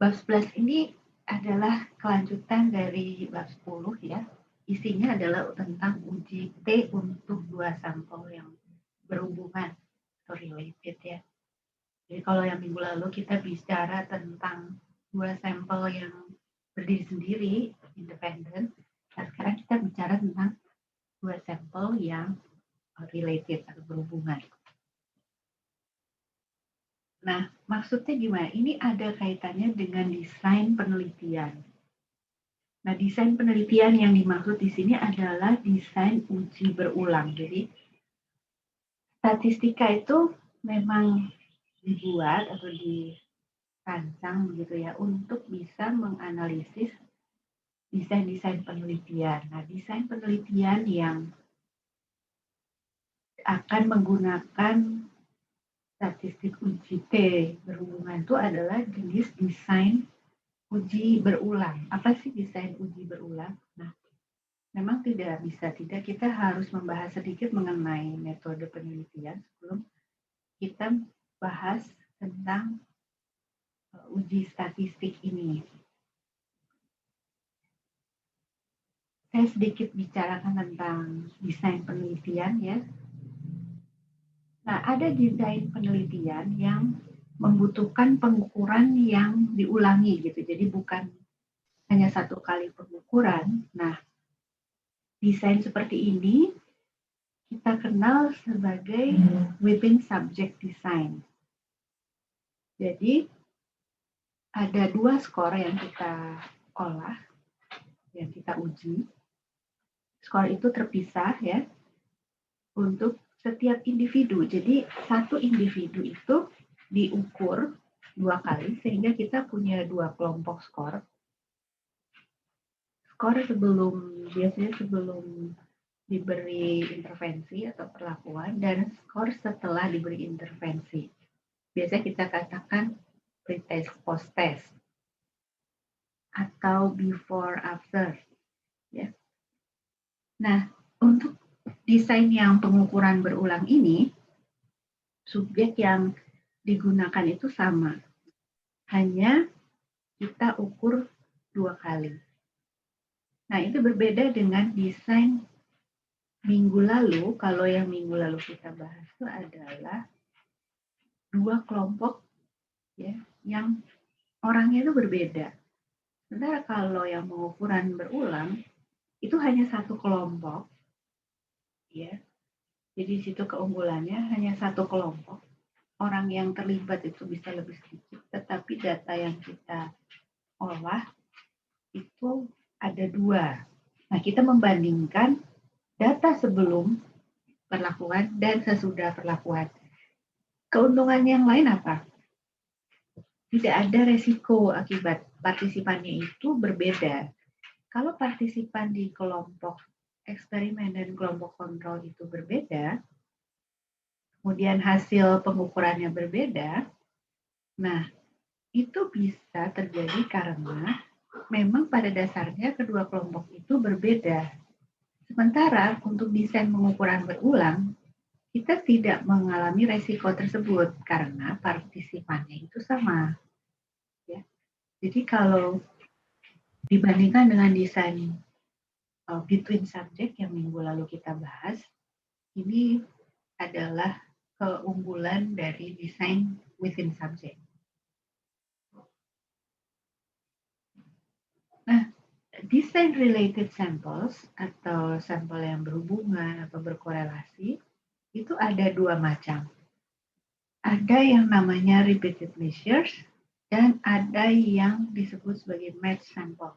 Bab 11 ini adalah kelanjutan dari bab 10 ya. Isinya adalah tentang uji T untuk dua sampel yang berhubungan atau related ya. Jadi kalau yang minggu lalu kita bicara tentang dua sampel yang berdiri sendiri, independen. Nah, sekarang kita bicara tentang dua sampel yang related atau berhubungan. Nah, maksudnya gimana? Ini ada kaitannya dengan desain penelitian. Nah, desain penelitian yang dimaksud di sini adalah desain uji berulang. Jadi, statistika itu memang dibuat atau dirancang begitu ya untuk bisa menganalisis desain-desain penelitian. Nah, desain penelitian yang akan menggunakan statistik uji T berhubungan itu adalah jenis desain uji berulang. Apa sih desain uji berulang? Nah, memang tidak kita harus membahas sedikit mengenai metode penelitian sebelum kita bahas tentang uji statistik ini. Saya sedikit bicarakan tentang desain penelitian ya. Nah, ada desain penelitian yang membutuhkan pengukuran yang diulangi gitu. Jadi bukan hanya satu kali pengukuran. Nah, desain seperti ini kita kenal sebagai within subject design. Jadi ada dua skor yang kita olah, yang kita uji. Skor itu terpisah ya untuk setiap individu. Jadi satu individu itu diukur dua kali sehingga kita punya dua kelompok skor. Skor biasanya sebelum diberi intervensi atau perlakuan dan skor setelah diberi intervensi. Biasanya kita katakan pre-test, post-test atau before after ya. Nah, untuk desain yang pengukuran berulang ini subjek yang digunakan itu sama. Hanya kita ukur dua kali. Nah, itu berbeda dengan desain minggu lalu. Kalau yang minggu lalu kita bahas itu adalah dua kelompok ya, yang orangnya itu berbeda. Sementara kalau yang pengukuran berulang itu hanya satu kelompok ya. Jadi situ keunggulannya hanya satu kelompok. Orang yang terlibat itu bisa lebih sedikit, tetapi data yang kita olah itu ada dua. Nah, kita membandingkan data sebelum perlakuan dan sesudah perlakuan. Keuntungan yang lain apa? Tidak ada resiko akibat partisipannya itu berbeda. Kalau partisipan di kelompok eksperimen dan kelompok kontrol itu berbeda, kemudian hasil pengukurannya berbeda, nah itu bisa terjadi karena memang pada dasarnya kedua kelompok itu berbeda. Sementara untuk desain pengukuran berulang, kita tidak mengalami resiko tersebut karena partisipannya itu sama. Ya. Jadi kalau dibandingkan dengan desain between subject yang minggu lalu kita bahas, ini adalah keunggulan dari desain within subject. Nah, design related samples atau sampel yang berhubungan atau berkorelasi itu ada dua macam. Ada yang namanya repeated measures dan ada yang disebut sebagai match sample.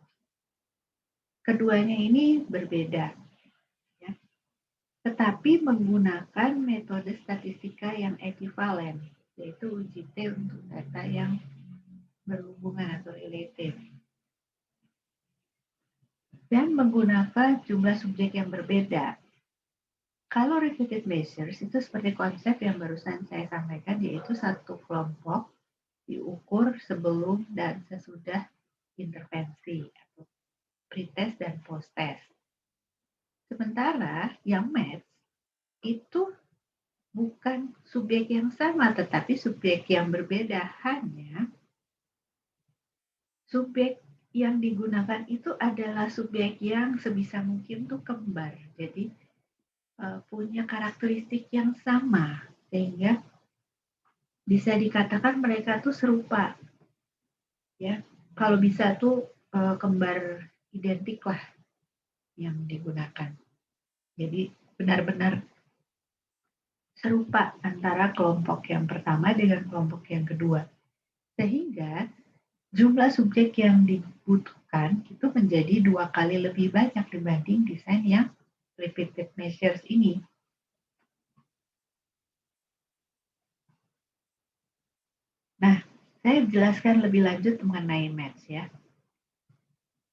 Keduanya ini berbeda, ya. Tetapi menggunakan metode statistika yang ekivalen, yaitu uji T untuk data yang berhubungan atau related. Dan menggunakan jumlah subjek yang berbeda. Kalau repeated measures itu seperti konsep yang barusan saya sampaikan, yaitu satu kelompok diukur sebelum dan sesudah intervensi atau pre-test dan post-test. Sementara yang match itu bukan subjek yang sama, tetapi subjek yang berbeda, hanya subjek yang digunakan itu adalah subjek yang sebisa mungkin tuh kembar. Jadi punya karakteristik yang sama sehingga bisa dikatakan mereka tuh serupa ya. Kalau bisa tuh kembar identik lah yang digunakan. Jadi benar-benar serupa antara kelompok yang pertama dengan kelompok yang kedua. Sehingga jumlah subjek yang dibutuhkan itu menjadi 2 kali lebih banyak dibanding desain yang repeated measures ini. Nah, saya jelaskan lebih lanjut mengenai match ya.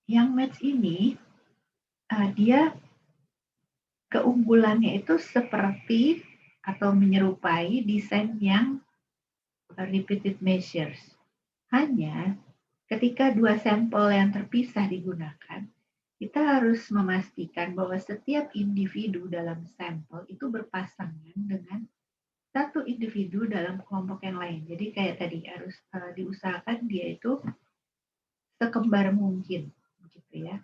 Yang match ini dia keunggulannya itu seperti atau menyerupai desain yang repeated measures. Hanya ketika 2 sampel yang terpisah digunakan, kita harus memastikan bahwa setiap individu dalam sampel itu berpasangan dengan satu individu dalam kelompok yang lain. Jadi kayak tadi harus diusahakan dia itu sekembar mungkin, begitu ya.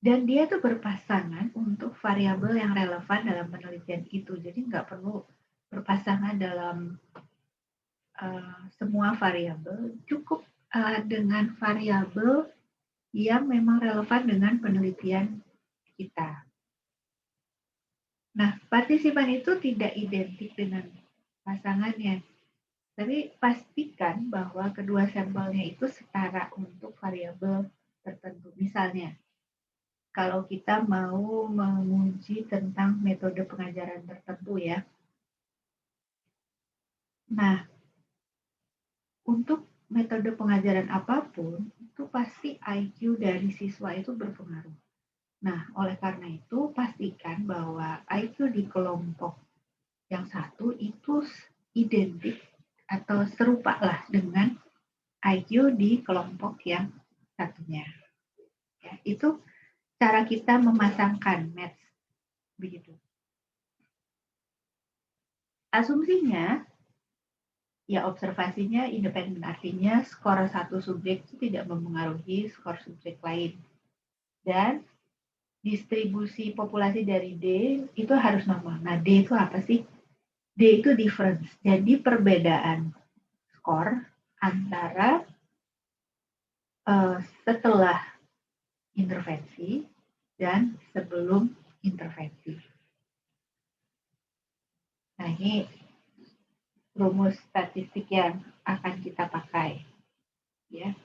Dan dia tuh berpasangan untuk variabel yang relevan dalam penelitian itu. Jadi nggak perlu berpasangan dalam semua variabel, cukup dengan variabel yang memang relevan dengan penelitian kita. Nah, partisipan itu tidak identik dengan pasangannya, tapi pastikan bahwa kedua sampelnya itu setara untuk variabel tertentu. Misalnya, kalau kita mau menguji tentang metode pengajaran tertentu ya. Nah, untuk metode pengajaran apapun, itu pasti IQ dari siswa itu berpengaruh. Nah, oleh karena itu, pastikan bahwa IQ di kelompok yang satu itu identik atau serupa lah dengan IQ di kelompok yang satunya. Ya, itu cara kita memasangkan match begitu. Asumsinya, ya observasinya independen, artinya skor satu subjek itu tidak mempengaruhi skor subjek lain. Dan distribusi populasi dari D itu harus normal. Nah, D itu apa sih? D itu difference. Jadi perbedaan skor antara setelah intervensi dan sebelum intervensi. Nah, ini rumus statistik yang akan kita pakai. Ya.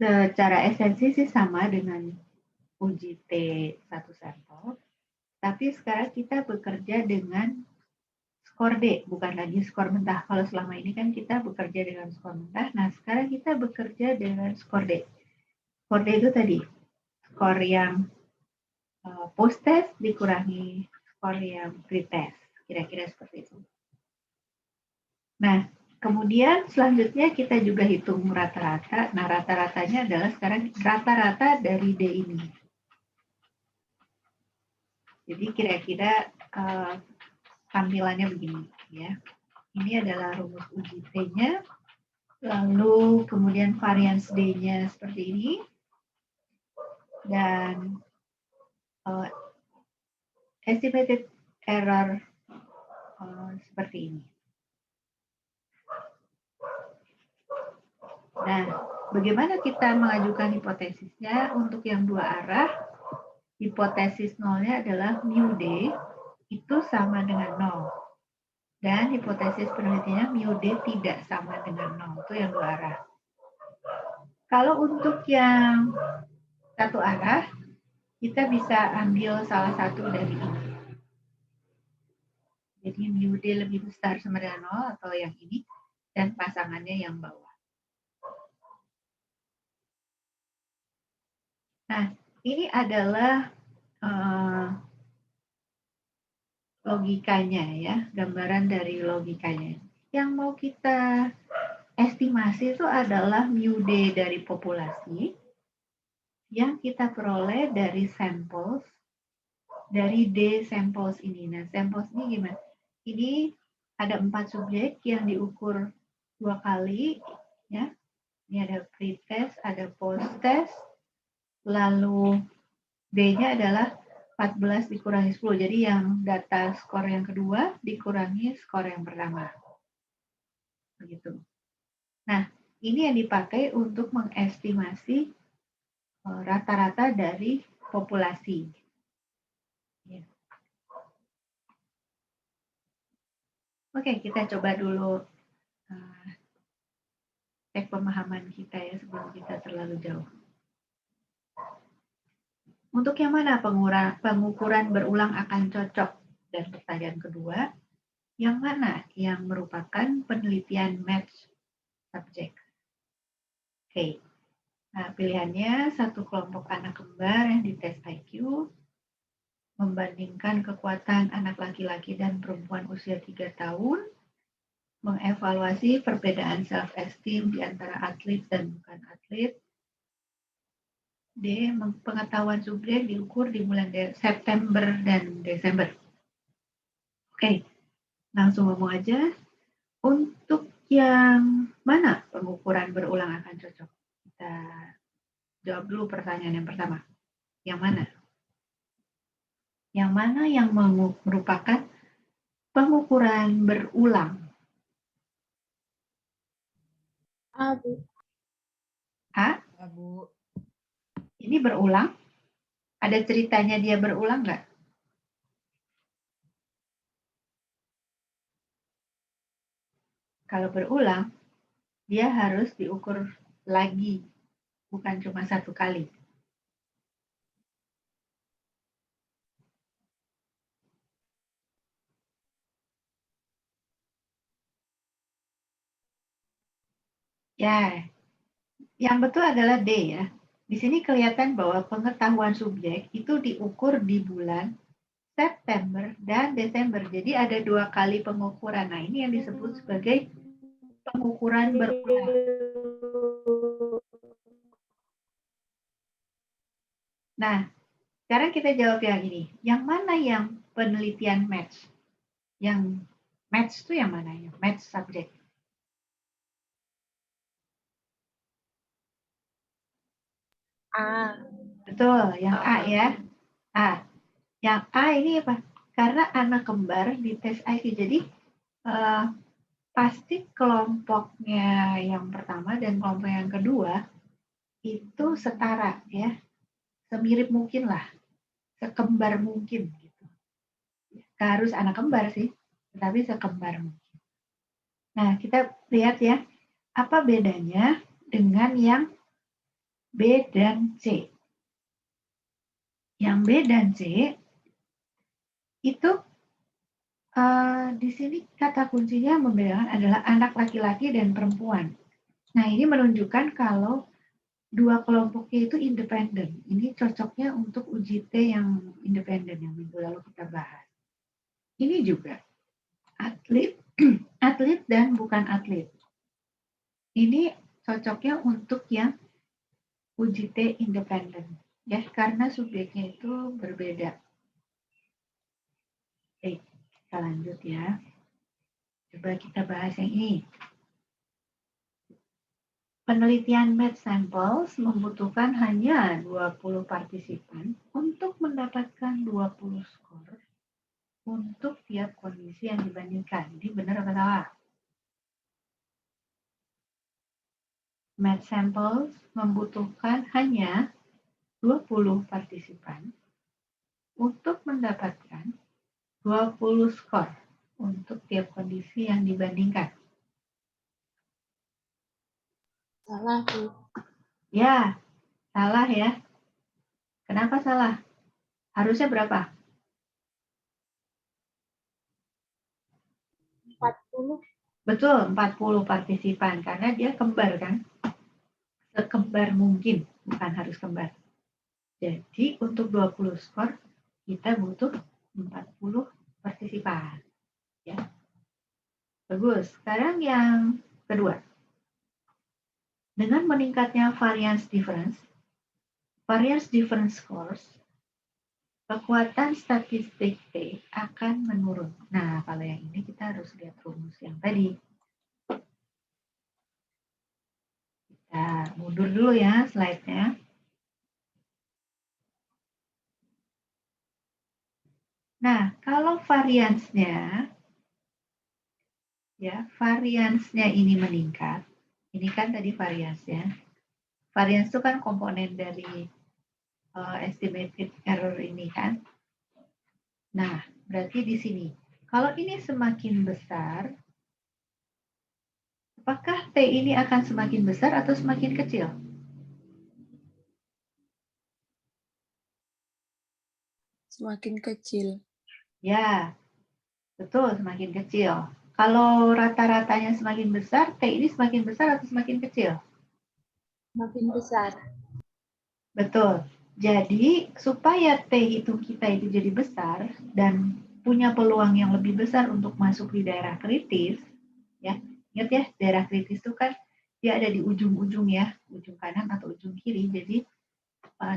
Secara esensi sih sama dengan uji T satu sampel, tapi sekarang kita bekerja dengan skor D, bukan lagi skor mentah. Kalau selama ini kan kita bekerja dengan skor mentah, nah sekarang kita bekerja dengan skor D. Skor D itu tadi, skor yang post-test dikurangi skor yang pre-test, kira-kira seperti itu. Nah, kemudian selanjutnya kita juga hitung rata-rata. Nah, rata-ratanya adalah sekarang rata-rata dari D ini. Jadi kira-kira tampilannya begini ya. Ini adalah rumus uji T-nya, lalu kemudian variance D-nya seperti ini, dan estimated error seperti ini. Nah, bagaimana kita mengajukan hipotesisnya untuk yang dua arah? Hipotesis nolnya adalah mu D itu sama dengan 0. Dan hipotesis penelitiannya mu D tidak sama dengan 0. Itu yang dua arah. Kalau untuk yang satu arah, kita bisa ambil salah satu dari ini. Jadi mu D lebih besar sama dengan 0 atau yang ini, dan pasangannya yang bawah. Nah, ini adalah logikanya ya, gambaran dari logikanya. Yang mau kita estimasi itu adalah mu D dari populasi yang kita peroleh dari samples, dari D samples ini. Nah, samples ini gimana? Ini ada 4 subjek yang diukur 2 kali, ya. Ini ada pre-test, ada post-test, lalu D-nya adalah 14 dikurangi 10. Jadi yang data skor yang kedua dikurangi skor yang pertama. Begitu. Nah, ini yang dipakai untuk mengestimasi rata-rata dari populasi. Ya. Oke, kita coba dulu cek pemahaman kita ya sebelum kita terlalu jauh. Untuk yang mana pengukuran berulang akan cocok? Dan pertanyaan kedua, yang mana yang merupakan penelitian match subject? Oke, nah pilihannya satu kelompok anak kembar yang dites IQ, membandingkan kekuatan anak laki-laki dan perempuan usia 3 tahun, mengevaluasi perbedaan self-esteem di antara atlet dan bukan atlet, D. Pengetahuan subjek diukur di bulan September dan Desember. Oke, langsung ngomong aja. Untuk yang mana pengukuran berulang akan cocok? Kita jawab dulu pertanyaan yang pertama. Yang mana? Yang mana yang merupakan pengukuran berulang? A, Bu. A? A, Bu. Ini berulang? Ada ceritanya dia berulang nggak? Kalau berulang, dia harus diukur lagi, bukan cuma satu kali. Ya, yang betul adalah D ya. Di sini kelihatan bahwa pengetahuan subjek itu diukur di bulan September dan Desember. Jadi ada 2 kali pengukuran. Nah, ini yang disebut sebagai pengukuran berulang. Nah, sekarang kita jawab yang ini. Yang mana yang penelitian match? Yang match itu yang mana ya? Match subject. A. Betul, yang A ya. A. Yang A ini apa? Karena anak kembar di tes IQ. Jadi pasti kelompoknya yang pertama dan kelompok yang kedua itu setara ya. Semirip mungkin lah. Sekembar mungkin gitu. Gak harus anak kembar sih, tetapi sekembar mungkin. Nah, kita lihat ya, apa bedanya dengan yang B dan C. Yang B dan C itu di sini kata kuncinya membedakan adalah anak laki-laki dan perempuan. Nah, ini menunjukkan kalau dua kelompoknya itu independen. Ini cocoknya untuk uji T yang independen yang minggu lalu kita bahas. Ini juga atlet, atlet dan bukan atlet. Ini cocoknya untuk yang uji T independen, ya karena subjeknya itu berbeda. Oke, kita lanjut ya. Coba kita bahas yang ini. Penelitian match samples membutuhkan hanya 20 partisipan untuk mendapatkan 20 skor untuk tiap kondisi yang dibandingkan. Ini benar apa salah? Match samples membutuhkan hanya 20 partisipan untuk mendapatkan 20 skor untuk tiap kondisi yang dibandingkan. Salah, Bu. Ya, salah ya. Kenapa salah? Harusnya berapa? 40. Betul, 40 partisipan. Karena dia kembar kan? Sekembar mungkin, bukan harus kembar. Jadi untuk 20 skor, kita butuh 40 partisipan. Ya. Bagus. Sekarang yang kedua. Dengan meningkatnya variance difference scores, kekuatan statistik T akan menurun. Nah, kalau yang ini kita harus lihat rumus yang tadi. Nah, mundur dulu ya slide-nya. Nah, kalau variansnya, ya, variansnya ini meningkat. Ini kan tadi variansnya. Varians itu kan komponen dari estimated error ini kan. Nah, berarti di sini. Kalau ini semakin besar, apakah T ini akan semakin besar atau semakin kecil? Semakin kecil. Ya, betul, semakin kecil. Kalau rata-ratanya semakin besar, T ini semakin besar atau semakin kecil? Semakin besar. Betul. Jadi, supaya T hitung kita itu jadi besar dan punya peluang yang lebih besar untuk masuk di daerah kritis, ya, ingat ya, daerah kritis itu kan dia ada di ujung-ujung ya, ujung kanan atau ujung kiri. Jadi,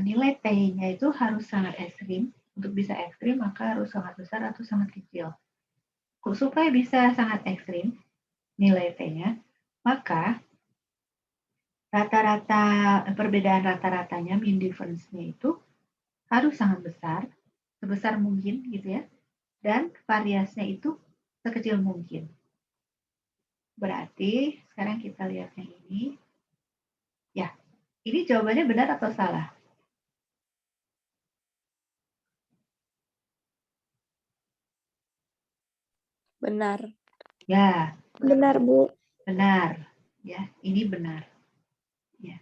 nilai T-nya itu harus sangat ekstrim. Untuk bisa ekstrim, maka harus sangat besar atau sangat kecil. Supaya bisa sangat ekstrim nilai T-nya, maka rata-rata perbedaan rata-ratanya mean difference-nya itu harus sangat besar, sebesar mungkin gitu ya, dan variasinya itu sekecil mungkin. Berarti sekarang kita lihat yang ini. Ya, ini jawabannya benar atau salah? Benar. Ya, Benar, Bu. benar. Ya, ini benar. Ya.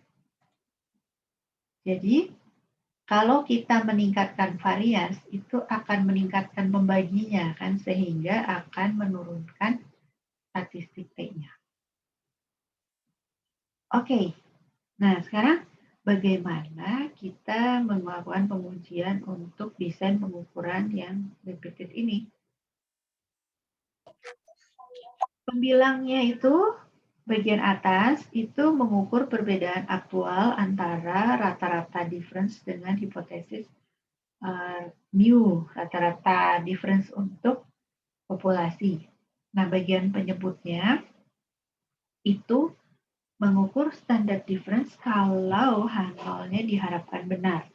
Jadi, kalau kita meningkatkan varians, itu akan meningkatkan pembaginya kan, sehingga akan menurunkan statistik T-nya. Oke, nah sekarang bagaimana kita melakukan pengujian untuk desain pengukuran yang repeated ini? Pembilangnya itu bagian atas itu mengukur perbedaan aktual antara rata-rata difference dengan hipotesis mu, rata-rata difference untuk populasi. Nah, bagian penyebutnya itu mengukur standard difference kalau H0-nya diharapkan benar.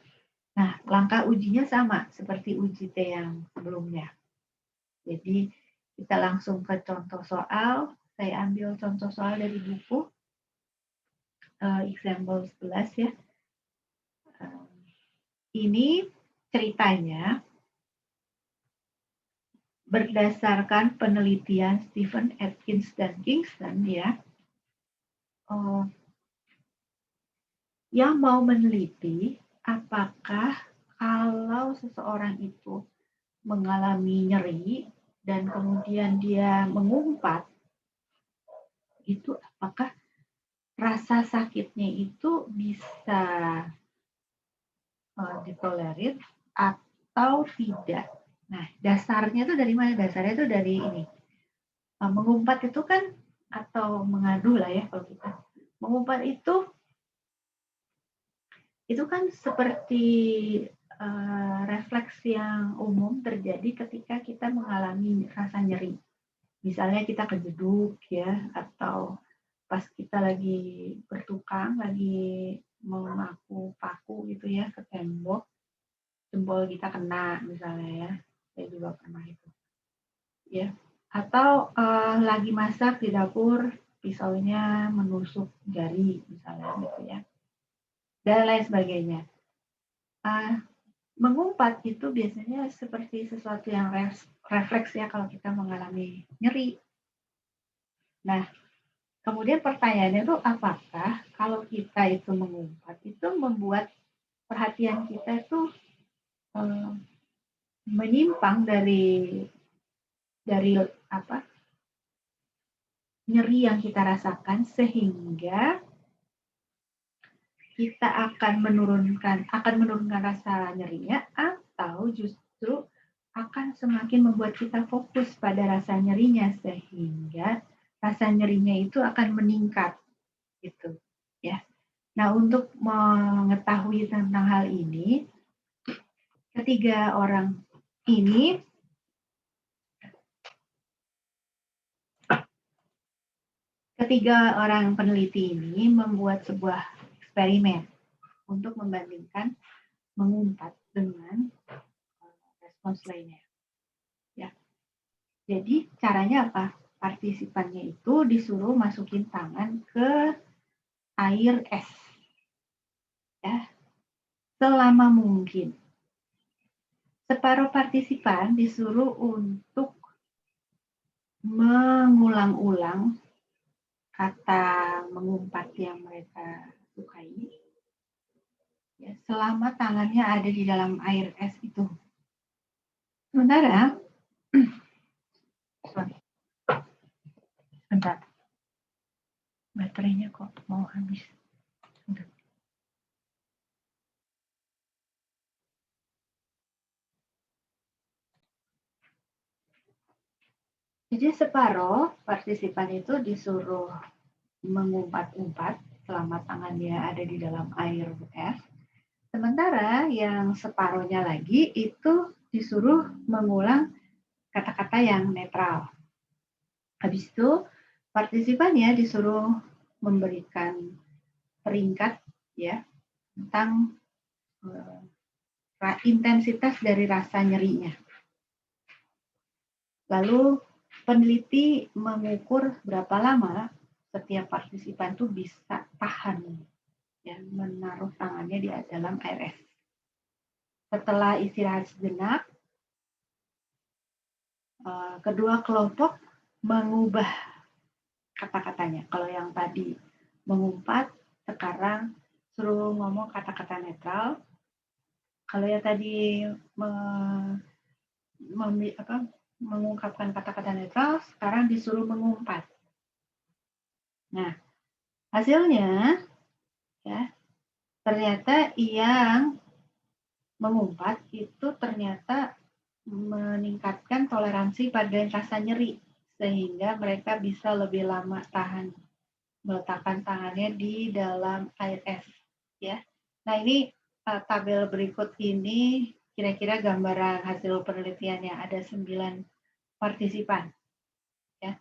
Nah, langkah ujinya sama seperti uji T yang sebelumnya. Jadi, kita langsung ke contoh soal. Saya ambil contoh soal dari buku example 11 ya. Ini ceritanya berdasarkan penelitian Stephen Atkins dan Kingston ya. Yang mau meneliti apakah kalau seseorang itu mengalami nyeri dan kemudian dia mengumpat, itu apakah rasa sakitnya itu bisa ditolerir atau tidak. Nah, dasarnya itu dari mana? Dasarnya itu dari ini. Mengumpat itu kan, atau mengadu lah ya kalau kita. Mengumpat itu kan seperti refleks yang umum terjadi ketika kita mengalami rasa nyeri. Misalnya kita kejeduk ya, atau pas kita lagi bertukang, lagi memaku paku gitu ya ke tembok, jempol kita kena misalnya ya, saya juga pernah itu. Ya, atau lagi masak di dapur, pisaunya menusuk jari misalnya gitu ya, dan lain sebagainya. Mengumpat itu biasanya seperti sesuatu yang refleks ya kalau kita mengalami nyeri. Nah, kemudian pertanyaannya itu apakah kalau kita itu mengumpat itu membuat perhatian kita itu menyimpang dari apa nyeri yang kita rasakan sehingga kita akan menurunkan rasa nyerinya, atau justru akan semakin membuat kita fokus pada rasa nyerinya sehingga rasa nyerinya itu akan meningkat gitu ya. Nah, untuk mengetahui tentang hal ini, ketiga orang ini Ketiga orang peneliti ini membuat sebuah eksperimen untuk membandingkan mengumpat dengan respons lainnya. Ya. Jadi caranya apa? Partisipannya itu disuruh masukin tangan ke air es, ya, selama mungkin. Separuh partisipan disuruh untuk mengulang-ulang kata mengumpat yang mereka sukai, ya, selama tangannya ada di dalam air es itu. Sementara, sorry, bentar, baterainya kok mau habis. Bentar. Jadi separuh partisipan itu disuruh mengumpat-umpat selama tangannya ada di dalam air es. Sementara yang separuhnya lagi itu disuruh mengulang kata-kata yang netral. Habis itu partisipannya disuruh memberikan peringkat, ya, tentang intensitas dari rasa nyerinya. Lalu peneliti mengukur berapa lama setiap partisipan itu bisa tahan, ya, menaruh tangannya di dalam air es. Setelah istirahat sejenak, kedua kelompok mengubah kata-katanya. Kalau yang tadi mengumpat, sekarang suruh ngomong kata-kata netral. Kalau yang tadi mengungkapkan kata-kata netral, sekarang disuruh mengumpat. Nah, hasilnya, ya, ternyata yang mengumpat itu ternyata meningkatkan toleransi pada rasa nyeri, sehingga mereka bisa lebih lama tahan meletakkan tangannya di dalam air es, ya. Nah, ini tabel berikut ini kira-kira gambaran hasil penelitiannya. Ada 9 partisipan, ya.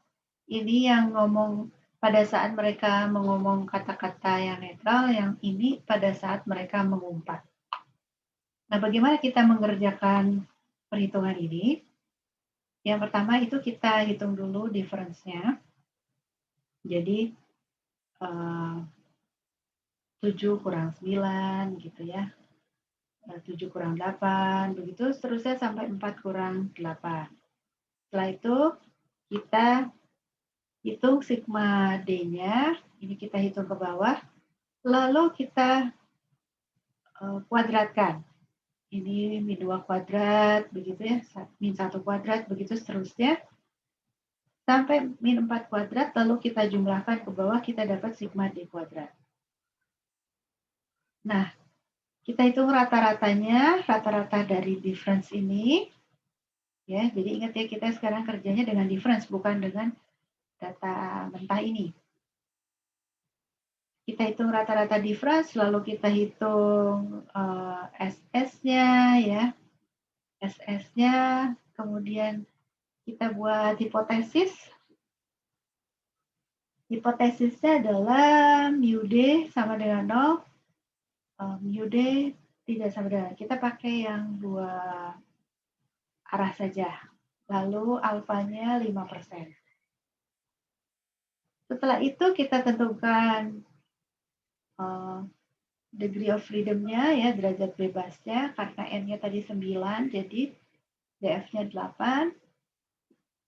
Ini yang ngomong pada saat mereka mengomong kata-kata yang netral, yang ini pada saat mereka mengumpat. Nah, bagaimana kita mengerjakan perhitungan ini? Yang pertama itu kita hitung dulu difference-nya. Jadi 7 kurang 9 gitu ya. 7 kurang 8, begitu seterusnya sampai 4 kurang 8. Setelah itu kita hitung sigma D-nya, ini kita hitung ke bawah, lalu kita kuadratkan. Ini min 2 kuadrat, begitu ya, min 1 kuadrat, begitu seterusnya. Sampai min 4 kuadrat, lalu kita jumlahkan ke bawah, kita dapat sigma D kuadrat. Nah, kita hitung rata-ratanya, rata-rata dari difference ini, ya. Jadi ingat ya, kita sekarang kerjanya dengan difference, bukan dengan data mentah ini. Kita hitung rata-rata difference, lalu kita hitung SS-nya, ya. SS-nya, kemudian kita buat hipotesis. Hipotesisnya adalah mu D sama dengan 0, mu D tidak sama dengan, kita pakai yang 2 arah saja. Lalu alfanya 5%. Setelah itu kita tentukan degree of freedom-nya, ya, derajat bebasnya, karena N-nya tadi 9, jadi DF-nya 8,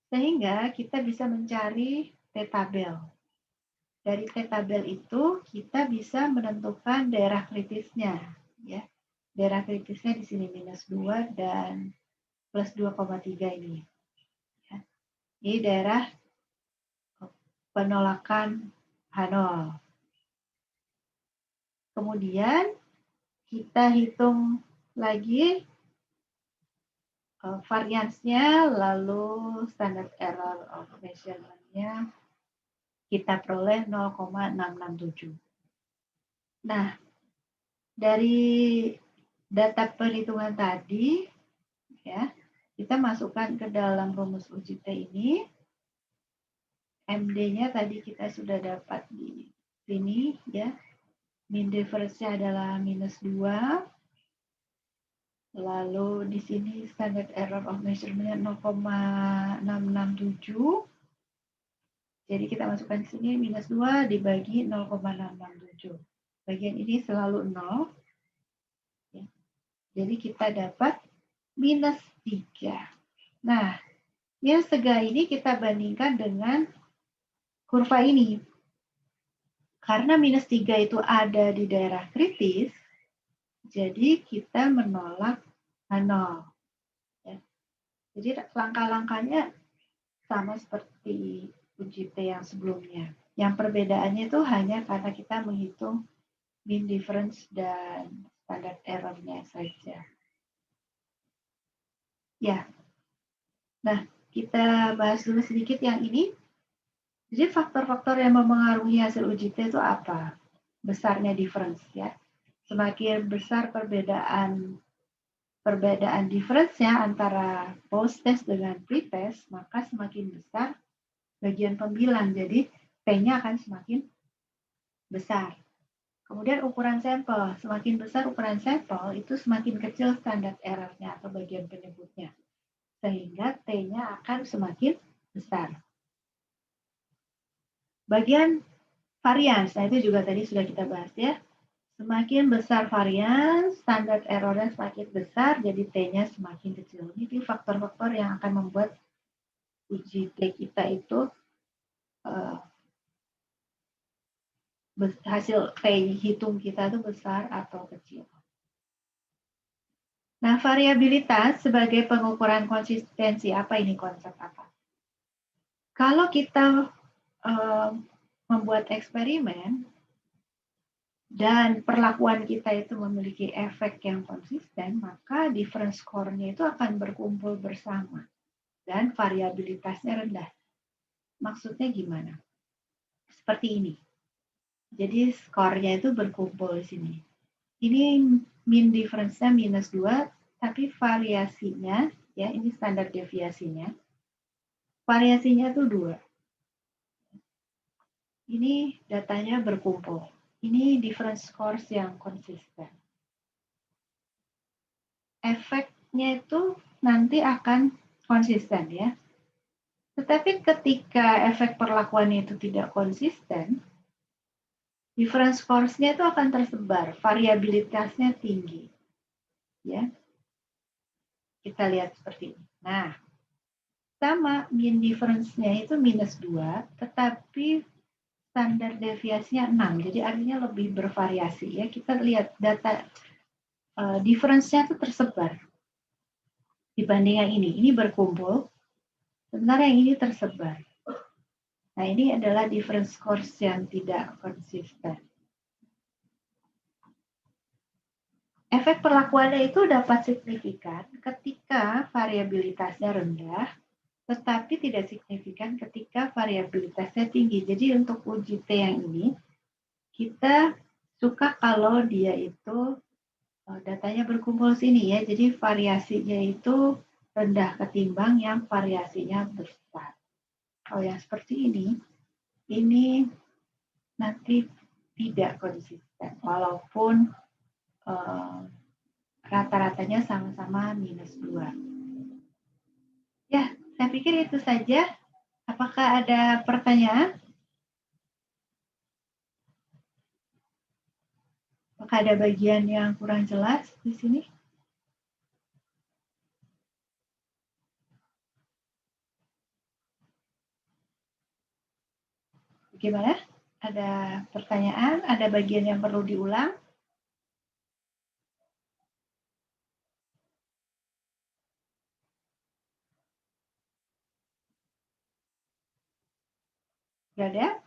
sehingga kita bisa mencari T-tabel. Dari T-tabel itu kita bisa menentukan daerah kritisnya, ya. Daerah kritisnya di sini -2 dan +2,3 ini. Ya. Ini daerah penolakan H0. Kemudian kita hitung lagi variansnya, lalu standard error of measurement-nya kita peroleh 0,667. Nah, dari data perhitungan tadi, ya, kita masukkan ke dalam rumus uji T ini, MD-nya tadi kita sudah dapat di sini ya. Mean difference-nya adalah -2. Lalu di sini standard error of measurement-nya 0,667. Jadi kita masukkan di sini -2 dibagi 0,667. Bagian ini selalu 0. Ya. Jadi kita dapat -3. Nah, -3 ini kita bandingkan dengan kurva ini. Karena -3 itu ada di daerah kritis, jadi kita menolak 0. Ya. Jadi langkah-langkahnya sama seperti uji T yang sebelumnya. Yang perbedaannya itu hanya karena kita menghitung mean difference dan standard error-nya saja. Ya. Nah, kita bahas dulu sedikit yang ini. Jadi faktor-faktor yang mempengaruhi hasil uji T itu apa? Besarnya difference ya. Semakin besar perbedaan difference-nya antara post-test dengan pre-test, maka semakin besar bagian pembilang. Jadi P-nya akan semakin besar. Kemudian ukuran sampel. Semakin besar ukuran sampel, itu semakin kecil standar error-nya atau bagian penyebutnya. Sehingga T-nya akan semakin besar. Bagian varians, nah itu juga tadi sudah kita bahas ya. Semakin besar varian, standar errornya semakin besar, jadi T-nya semakin kecil. Ini faktor-faktor yang akan membuat uji T kita itu hasil T hitung kita itu besar atau kecil. Nah, variabilitas sebagai pengukuran konsistensi, apa ini konsep apa? Kalau kita membuat eksperimen, dan perlakuan kita itu memiliki efek yang konsisten, maka difference score-nya itu akan berkumpul bersama dan variabilitasnya rendah. Maksudnya gimana? Seperti ini. Jadi skornya itu berkumpul di sini. Ini mean difference-nya -2, tapi variasinya, ya ini standar deviasinya, variasinya itu 2. Ini datanya berkumpul. Ini difference scores yang konsisten. Efeknya itu nanti akan konsisten ya. Tetapi ketika efek perlakuan itu tidak konsisten, difference scores-nya itu akan tersebar, variabilitasnya tinggi. Ya. Kita lihat seperti ini. Nah, sama mean difference-nya itu -2, tetapi standar deviasinya 6. Jadi artinya lebih bervariasi ya. Kita lihat data difference-nya itu tersebar. Dibanding yang ini berkumpul, sementara yang ini tersebar. Nah, ini adalah difference scores yang tidak konsisten. Efek perlakuannya itu dapat signifikan ketika variabilitasnya rendah, tetapi tidak signifikan ketika variabilitasnya tinggi. Jadi untuk uji T yang ini, kita suka kalau dia itu datanya berkumpul sini ya. Jadi variasinya itu rendah ketimbang yang variasinya besar. Kalau yang seperti ini nanti tidak konsisten, walaupun rata-ratanya sama-sama -2. Ya, saya pikir itu saja. Apakah ada pertanyaan? Apakah ada bagian yang kurang jelas di sini? Bagaimana? Ada pertanyaan? Ada bagian yang perlu diulang? Tidak ada?